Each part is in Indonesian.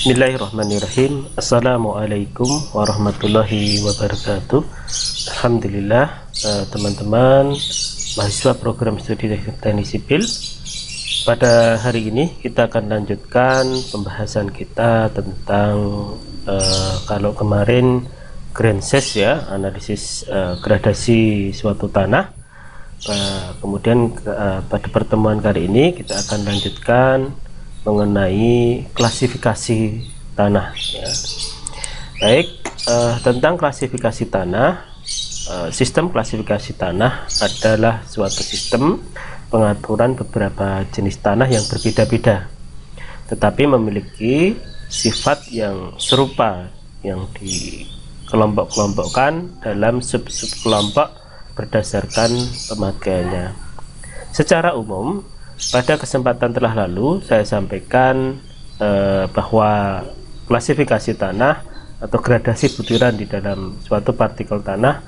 Bismillahirrahmanirrahim. Assalamualaikum warahmatullahi wabarakatuh. Alhamdulillah, teman-teman mahasiswa program studi teknik sipil, pada hari ini kita akan lanjutkan pembahasan kita tentang kalau kemarin Granses ya, analisis gradasi suatu tanah. Kemudian pada pertemuan kali ini kita akan lanjutkan mengenai klasifikasi tanah ya. Baik, tentang klasifikasi tanah, sistem klasifikasi tanah adalah suatu sistem pengaturan beberapa jenis tanah yang berbeda-beda tetapi memiliki sifat yang serupa yang dikelompok-kelompokkan dalam sub-sub kelompok berdasarkan pemakaiannya. Secara umum, pada kesempatan telah lalu saya sampaikan bahwa klasifikasi tanah atau gradasi butiran di dalam suatu partikel tanah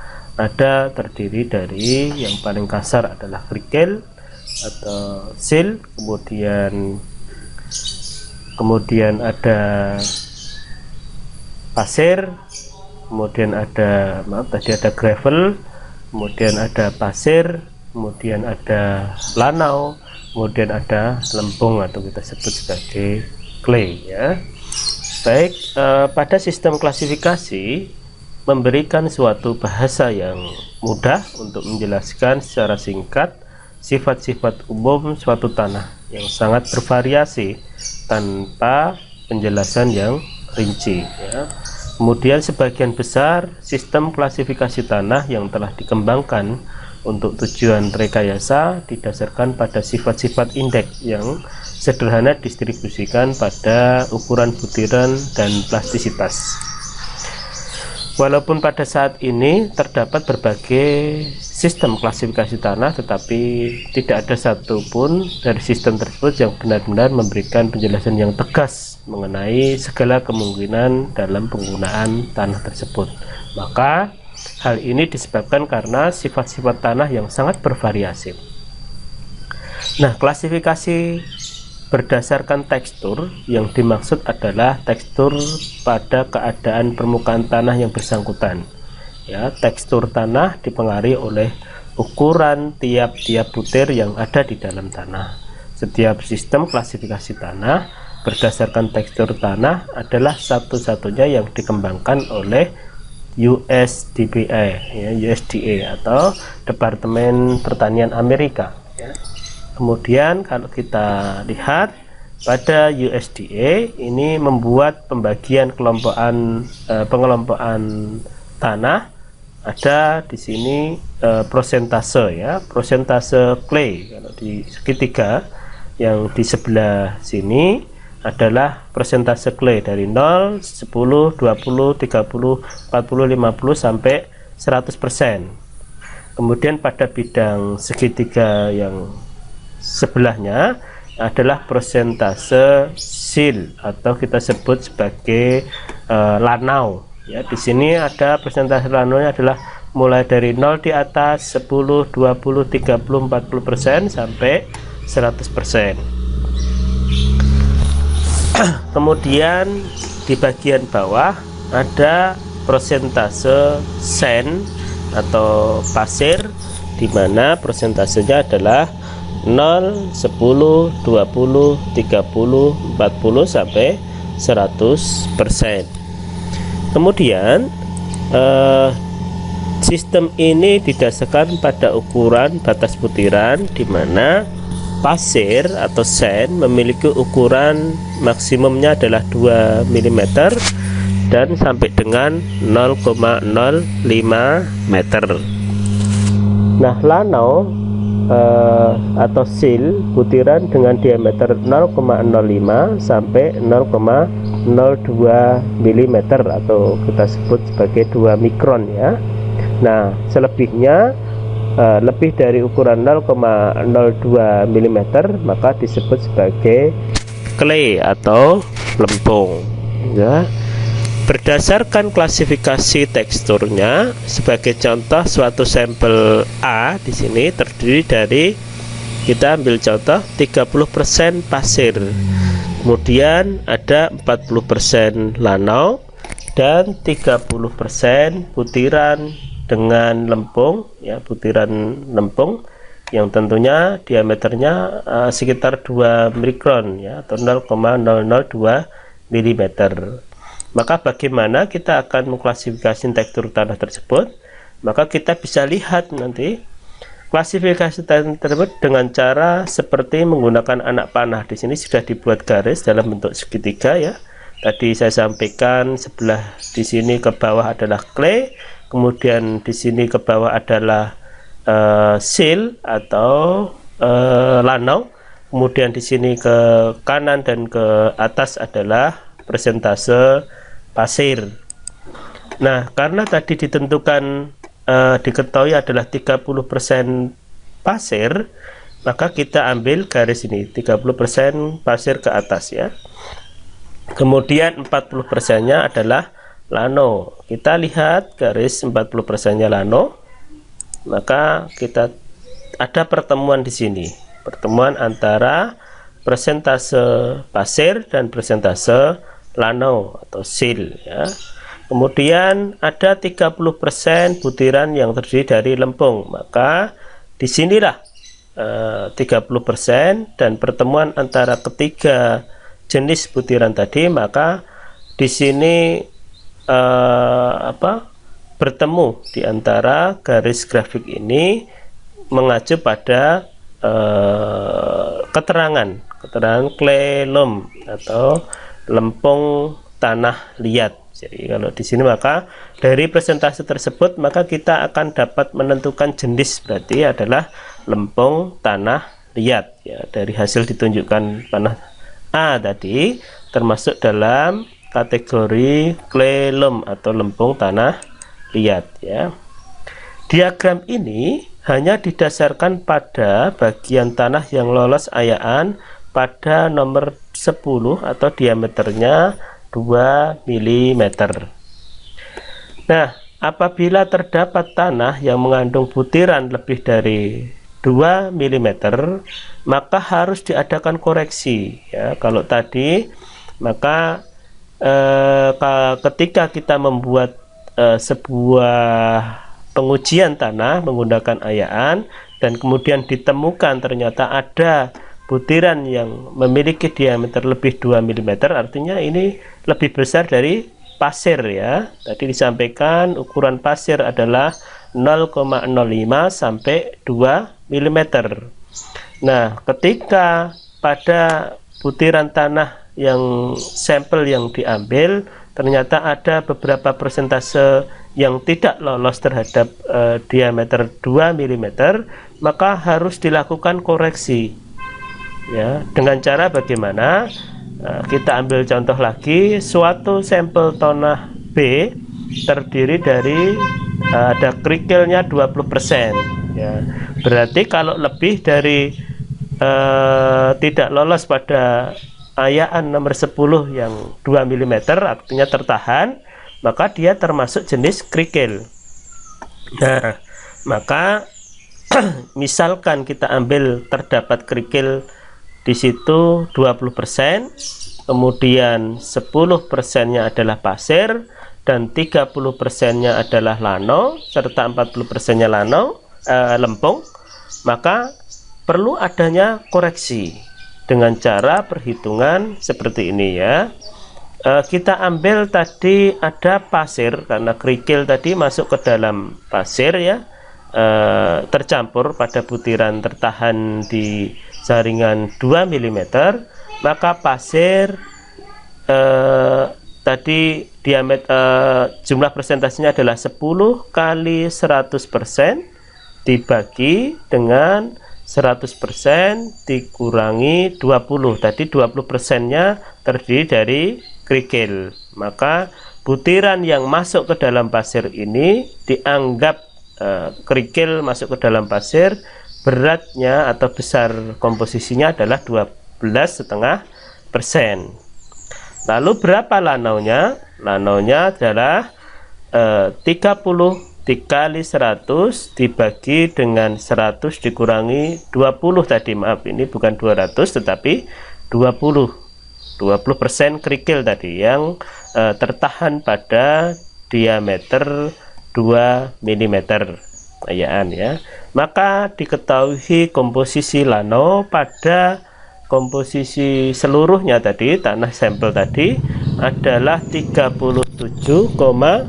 terdiri dari yang paling kasar adalah kerikil atau sil, kemudian ada pasir, kemudian ada gravel, kemudian ada pasir, kemudian ada lanau, kemudian ada lempung atau kita sebut sebagai clay ya. Baik, pada sistem klasifikasi memberikan suatu bahasa yang mudah untuk menjelaskan secara singkat sifat-sifat umum suatu tanah yang sangat bervariasi tanpa penjelasan yang rinci ya. Kemudian sebagian besar sistem klasifikasi tanah yang telah dikembangkan untuk tujuan rekayasa didasarkan pada sifat-sifat indeks yang sederhana distribusikan pada ukuran butiran dan plastisitas. Walaupun pada saat ini terdapat berbagai sistem klasifikasi tanah, tetapi tidak ada satupun dari sistem tersebut yang benar-benar memberikan penjelasan yang tegas mengenai segala kemungkinan dalam penggunaan tanah tersebut. Maka hal ini disebabkan karena sifat-sifat tanah yang sangat bervariasi. Nah, klasifikasi berdasarkan tekstur yang dimaksud adalah tekstur pada keadaan permukaan tanah yang bersangkutan. Ya, tekstur tanah dipengaruhi oleh ukuran tiap-tiap butir yang ada di dalam tanah. Setiap sistem klasifikasi tanah berdasarkan tekstur tanah adalah satu-satunya yang dikembangkan oleh USDA ya, USDA atau Departemen Pertanian Amerika ya. Kemudian kalau kita lihat pada USDA ini membuat pembagian pengelompokan tanah, ada di sini prosentase ya, prosentase clay. Kalau di segitiga yang di sebelah sini adalah persentase clay dari 0, 10, 20, 30, 40, 50 sampai 100%. Kemudian pada bidang segitiga yang sebelahnya adalah persentase sil atau kita sebut sebagai lanau. Ya, di sini ada persentase lanaunya adalah mulai dari 0 di atas, 10, 20, 30, 40% sampai 100%. Kemudian di bagian bawah ada persentase sand atau pasir, di mana persentasenya adalah 0, 10, 20, 30, 40 sampai 100%. Kemudian sistem ini didasarkan pada ukuran batas butiran, di mana pasir atau sand memiliki ukuran maksimumnya adalah 2 mm dan sampai dengan 0,05 meter. Nah, lanau atau sil butiran dengan diameter 0,05 sampai 0,02 mm atau kita sebut sebagai 2 mikron ya. Nah, selebihnya lebih dari ukuran 0,02 mm maka disebut sebagai clay atau lempung ya. Berdasarkan klasifikasi teksturnya, sebagai contoh suatu sampel A di sini terdiri dari, kita ambil contoh 30% pasir, Kemudian ada 40% lanau dan 30% butiran dengan lempung ya, butiran lempung yang tentunya diameternya sekitar 2 mikron ya, atau 0,002 mm. Maka bagaimana kita akan mengklasifikasi tekstur tanah tersebut? Maka kita bisa lihat nanti klasifikasi tanah tersebut dengan cara seperti menggunakan anak panah. Di sini sudah dibuat garis dalam bentuk segitiga ya. Tadi saya sampaikan sebelah di sini ke bawah adalah clay, kemudian di sini ke bawah adalah sill atau lanau, kemudian di sini ke kanan dan ke atas adalah persentase pasir. Nah, karena tadi ditentukan diketahui adalah 30% pasir, maka kita ambil garis ini 30% pasir ke atas ya. Kemudian 40% nya adalah lano. Kita lihat garis 40% nya lano. Maka kita ada pertemuan di sini, pertemuan antara persentase pasir dan persentase lano atau sill ya. Kemudian ada 30% butiran yang terdiri dari lempung, maka disinilah 30% dan pertemuan antara ketiga jenis butiran tadi, maka di sini bertemu di antara garis grafik ini mengacu pada keterangan clay loam atau lempung tanah liat. Jadi kalau di sini maka dari presentasi tersebut maka kita akan dapat menentukan jenis, berarti adalah lempung tanah liat ya, dari hasil ditunjukkan panah A tadi termasuk dalam kategori clay loam atau lempung tanah liat ya. Diagram ini hanya didasarkan pada bagian tanah yang lolos ayaan pada nomor 10 atau diameternya 2 mm. Nah, apabila terdapat tanah yang mengandung butiran lebih dari 2 mm, maka harus diadakan koreksi ya. Kalau tadi maka ketika kita membuat sebuah pengujian tanah menggunakan ayaan dan kemudian ditemukan ternyata ada butiran yang memiliki diameter lebih 2 mm, artinya ini lebih besar dari pasir ya. Tadi disampaikan ukuran pasir adalah 0,05 sampai 2 mm. Nah, ketika pada butiran tanah yang sampel yang diambil ternyata ada beberapa persentase yang tidak lolos terhadap diameter 2 mm, maka harus dilakukan koreksi ya. Dengan cara bagaimana? Kita ambil contoh lagi, suatu sampel tanah B terdiri dari ada kerikilnya 20% ya. Berarti kalau lebih dari tidak lolos pada ayaan nomor 10 yang 2 mm artinya tertahan, maka dia termasuk jenis kerikil. Nah, maka misalkan kita ambil terdapat kerikil di situ 20%, kemudian 10%-nya adalah pasir dan 30%-nya adalah lano serta 40%-nya lempung, maka perlu adanya koreksi dengan cara perhitungan seperti ini ya. Kita ambil tadi ada pasir karena kerikil tadi masuk ke dalam pasir ya, tercampur pada butiran tertahan di jaringan 2 mm, maka pasir tadi diameter jumlah persentasenya adalah 10 kali 100% dibagi dengan 100% dikurangi 20. Tadi 20%-nya terdiri dari kerikil. Maka butiran yang masuk ke dalam pasir ini dianggap kerikil masuk ke dalam pasir, beratnya atau besar komposisinya adalah 12,5%. Lalu berapa lanaunya? Lanaunya adalah 30 dikali 100 dibagi dengan 100 dikurangi 20 tadi, maaf ini bukan 200 tetapi 20. 20% kerikil tadi yang tertahan pada diameter 2 mm ayaan ya. Maka diketahui komposisi Lano pada komposisi seluruhnya tadi, tanah sampel tadi adalah 37,5%.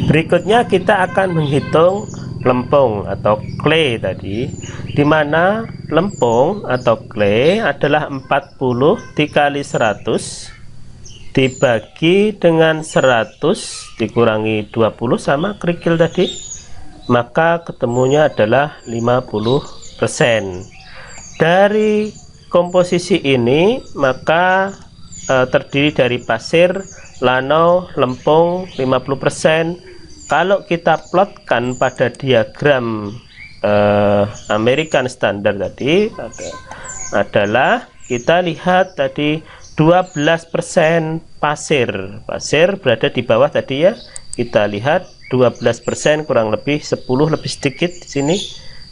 Berikutnya kita akan menghitung lempung atau clay tadi, di mana lempung atau clay adalah 40 dikali 100 dibagi dengan 100 dikurangi 20 sama kerikil tadi, maka ketemunya adalah 50%. Dari komposisi ini maka terdiri dari pasir, lano, lempung 50%. Kalau kita plotkan pada diagram American Standard tadi adalah kita lihat tadi 12% pasir berada di bawah tadi ya. Kita lihat 12% kurang lebih 10 lebih sedikit di sini.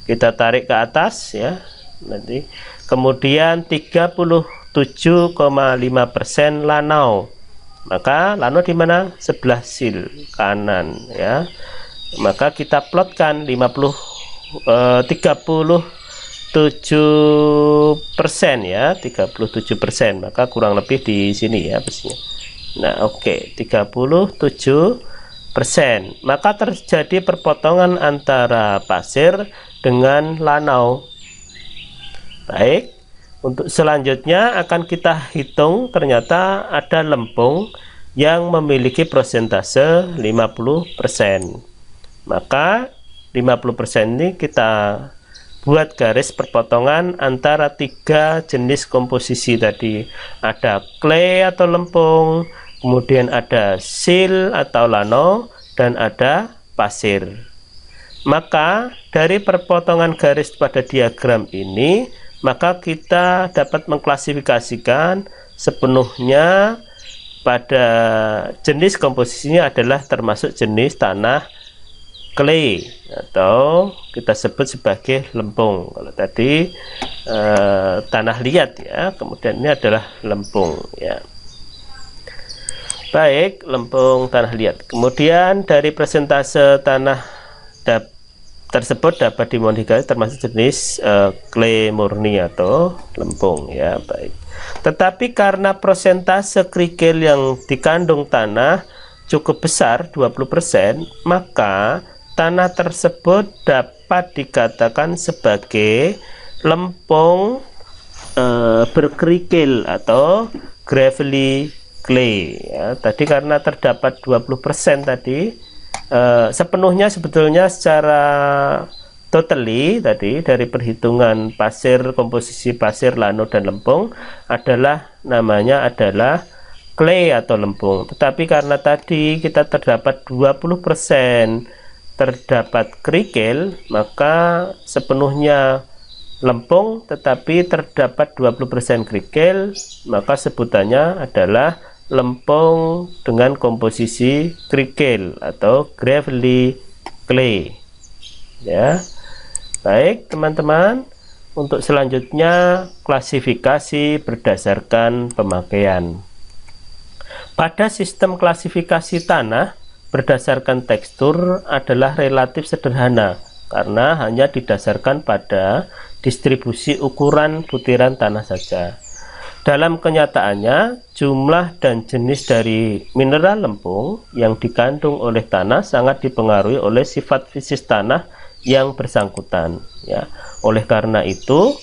Kita tarik ke atas ya. Nanti kemudian 37,5% lanau. Maka lano di mana? Sebelah sil kanan ya. Maka kita plotkan 37% ya, 37%. Maka kurang lebih di sini ya pastinya. Nah, oke, 37%. Maka terjadi perpotongan antara pasir dengan lanau. Baik. Untuk selanjutnya akan kita hitung, ternyata ada lempung yang memiliki persentase 50%. Maka 50% ini kita buat garis perpotongan antara 3 jenis komposisi tadi. Ada clay atau lempung, kemudian ada sil atau lano, dan ada pasir. Maka dari perpotongan garis pada diagram ini, maka kita dapat mengklasifikasikan sepenuhnya pada jenis komposisinya adalah termasuk jenis tanah clay atau kita sebut sebagai lempung. Kalau tadi tanah liat ya, kemudian ini adalah lempung ya. Baik, lempung tanah liat. Kemudian dari persentase tanah tersebut dapat dimodifikasi termasuk jenis clay murni atau lempung ya. Baik, tetapi karena persentase kerikil yang dikandung tanah cukup besar 20%, maka tanah tersebut dapat dikatakan sebagai lempung berkerikil atau gravelly clay ya. Tadi karena terdapat 20% tadi, sepenuhnya sebetulnya secara totally tadi dari perhitungan pasir, komposisi pasir, lano, dan lempung adalah namanya adalah clay atau lempung. Tetapi karena tadi kita terdapat 20% terdapat kerikil, maka sepenuhnya lempung tetapi terdapat 20% kerikil, maka sebutannya adalah lempung dengan komposisi kerikil atau gravelly clay ya. Baik teman-teman, untuk selanjutnya klasifikasi berdasarkan pemakaian. Pada sistem klasifikasi tanah berdasarkan tekstur adalah relatif sederhana karena hanya didasarkan pada distribusi ukuran butiran tanah saja. Dalam kenyataannya, jumlah dan jenis dari mineral lempung yang dikandung oleh tanah sangat dipengaruhi oleh sifat fisik tanah yang bersangkutan ya. Oleh karena itu,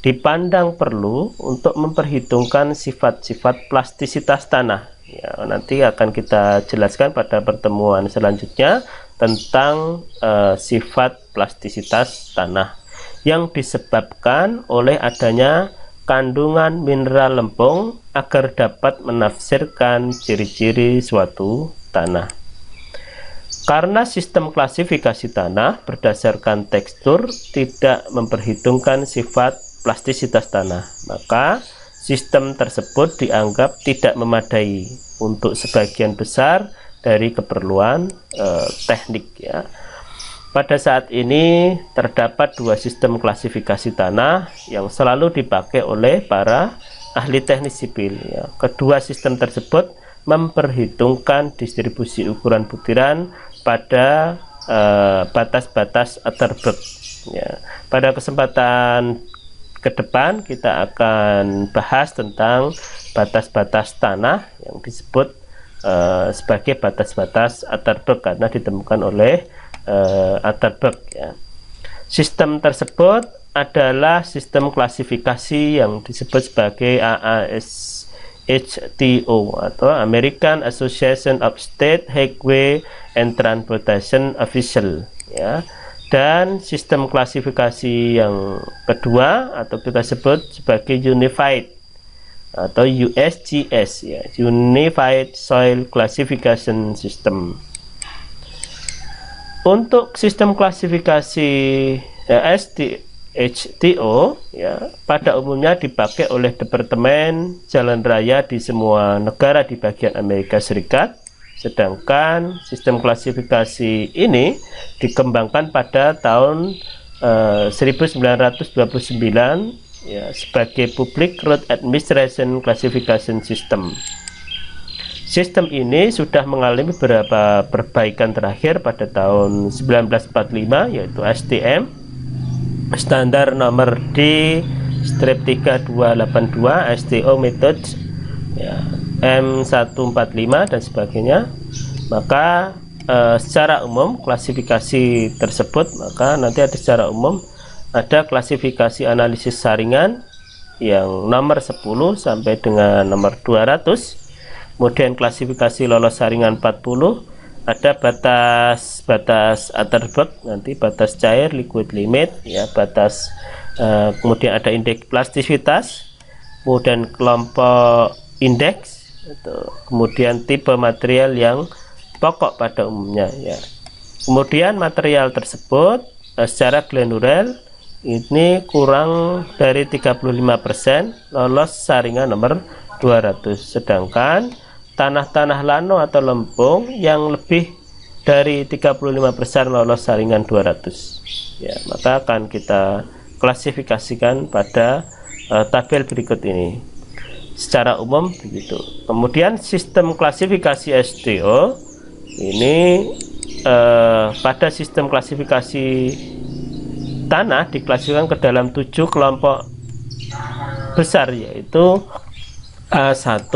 dipandang perlu untuk memperhitungkan sifat-sifat plastisitas tanah ya. Nanti akan kita jelaskan pada pertemuan selanjutnya tentang sifat plastisitas tanah yang disebabkan oleh adanya kandungan mineral lempung agar dapat menafsirkan ciri-ciri suatu tanah. Karena sistem klasifikasi tanah berdasarkan tekstur tidak memperhitungkan sifat plastisitas tanah, maka sistem tersebut dianggap tidak memadai untuk sebagian besar dari keperluan teknik ya. Pada saat ini terdapat dua sistem klasifikasi tanah yang selalu dipakai oleh para ahli teknik sipil. Ya. Kedua sistem tersebut memperhitungkan distribusi ukuran butiran pada batas-batas Atterberg. Ya. Pada kesempatan ke depan kita akan bahas tentang batas-batas tanah yang disebut sebagai batas-batas Atterberg karena ditemukan oleh Atterberg. Ya. Sistem tersebut adalah sistem klasifikasi yang disebut sebagai AASHTO atau American Association of State Highway and Transportation Officials. Ya. Dan sistem klasifikasi yang kedua atau kita sebut sebagai Unified atau USGS, ya, Unified Soil Classification System. Untuk sistem klasifikasi SDHTO, ya, pada umumnya dipakai oleh Departemen Jalan Raya di semua negara di bagian Amerika Serikat, sedangkan sistem klasifikasi ini dikembangkan pada tahun 1929, ya, sebagai Public Road Administration Classification System. Sistem ini sudah mengalami beberapa perbaikan terakhir pada tahun 1945, yaitu STM standar nomor D-3282 STO method, ya, M145 dan sebagainya. Maka secara umum klasifikasi tersebut, maka nanti ada secara umum ada klasifikasi analisis saringan yang nomor 10 sampai dengan nomor 200. Kemudian klasifikasi lolos saringan 40, ada batas Atterberg, nanti batas cair liquid limit, ya, batas kemudian ada indeks plastisitas, kemudian kelompok indeks, kemudian tipe material yang pokok pada umumnya, ya. Kemudian material tersebut secara granular ini kurang dari 35% lolos saringan nomor 200, sedangkan tanah-tanah lano atau lempung yang lebih dari 35% lolos saringan 200, ya, maka akan kita klasifikasikan pada tabel berikut ini. Secara umum begitu. Kemudian sistem klasifikasi STO ini pada sistem klasifikasi tanah diklasifikasikan ke dalam 7 kelompok besar, yaitu A1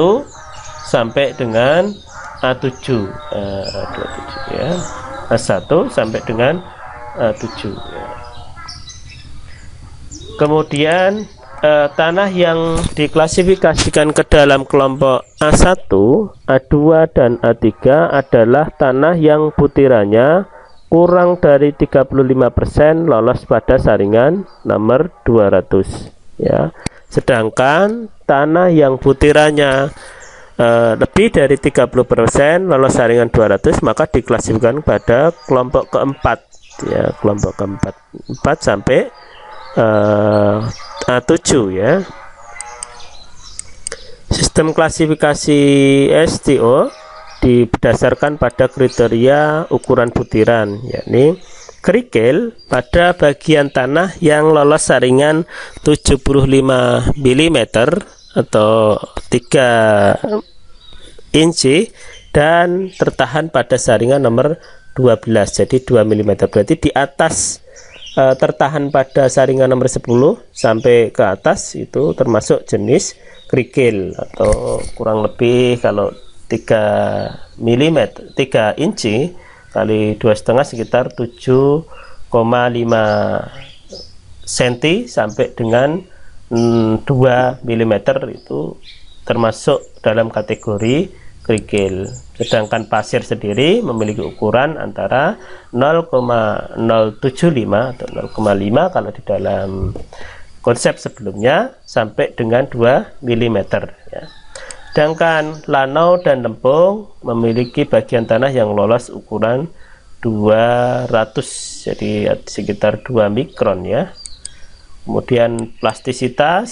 sampai dengan A7, ya. A1 sampai dengan A7, ya. Kemudian tanah yang diklasifikasikan ke dalam kelompok A1, A2 dan A3 adalah tanah yang butirannya kurang dari 35% lolos pada saringan nomor 200, ya. Sedangkan tanah yang butirannya lebih dari 30% lolos saringan 200 maka diklasifikasikan pada kelompok keempat, ya, kelompok keempat, 4 sampai A7, ya. Sistem klasifikasi STO berdasarkan pada kriteria ukuran butiran, yakni kerikil pada bagian tanah yang lolos saringan 75 mm atau 3 inci dan tertahan pada saringan nomor 12, jadi 2 mm, berarti di atas tertahan pada saringan nomor 10 sampai ke atas itu termasuk jenis kerikil, atau kurang lebih kalau 3 mm 3 inci kali 2,5 sekitar 7,5 cm sampai dengan 2 mm itu termasuk dalam kategori kerikil. Sedangkan pasir sendiri memiliki ukuran antara 0,075 atau 0,5 kalau di dalam konsep sebelumnya sampai dengan 2 mm, ya. Sedangkan lanau dan lempung memiliki bagian tanah yang lolos ukuran 200, jadi sekitar 2 mikron, ya. Kemudian plastisitas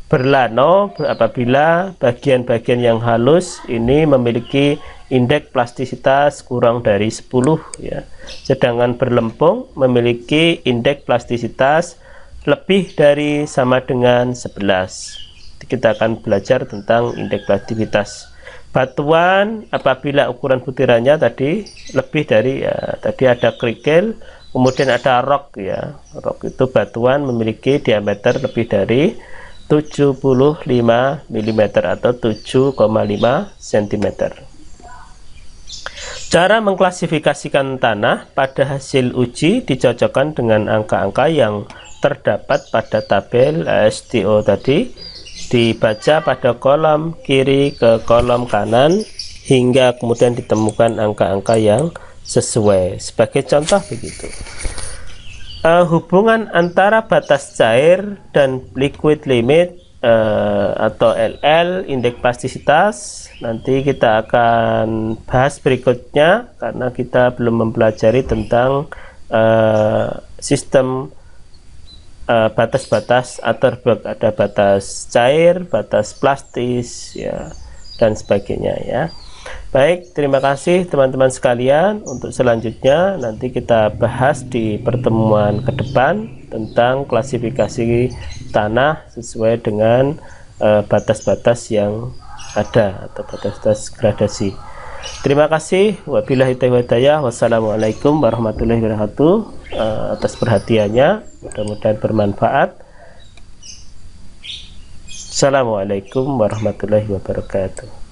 berlano apabila bagian-bagian yang halus ini memiliki indeks plastisitas kurang dari 10 ya. Sedangkan berlempung memiliki indeks plastisitas lebih dari sama dengan 11. Kita akan belajar tentang indeks plastisitas. Batuan apabila ukuran butirannya tadi lebih dari ya, tadi ada kerikil, kemudian ada rock ya. Rock itu batuan memiliki diameter lebih dari 75 mm atau 7,5 cm. Cara mengklasifikasikan tanah pada hasil uji dicocokkan dengan angka-angka yang terdapat pada tabel ASTO tadi, dibaca pada kolom kiri ke kolom kanan hingga kemudian ditemukan angka-angka yang sesuai. Sebagai contoh begitu. Hubungan antara batas cair dan liquid limit atau LL, indeks plastisitas, nanti kita akan bahas berikutnya karena kita belum mempelajari tentang sistem batas-batas Atterberg. Ada batas cair, batas plastis ya, dan sebagainya ya. Baik, terima kasih teman-teman sekalian. Untuk selanjutnya nanti kita bahas di pertemuan ke depan tentang klasifikasi tanah sesuai dengan batas-batas yang ada atau batas-batas gradasi. Terima kasih. Wabillahi taufiq wal hidayah. Wassalamualaikum warahmatullahi wabarakatuh. Atas perhatiannya, mudah-mudahan bermanfaat. Assalamualaikum warahmatullahi wabarakatuh.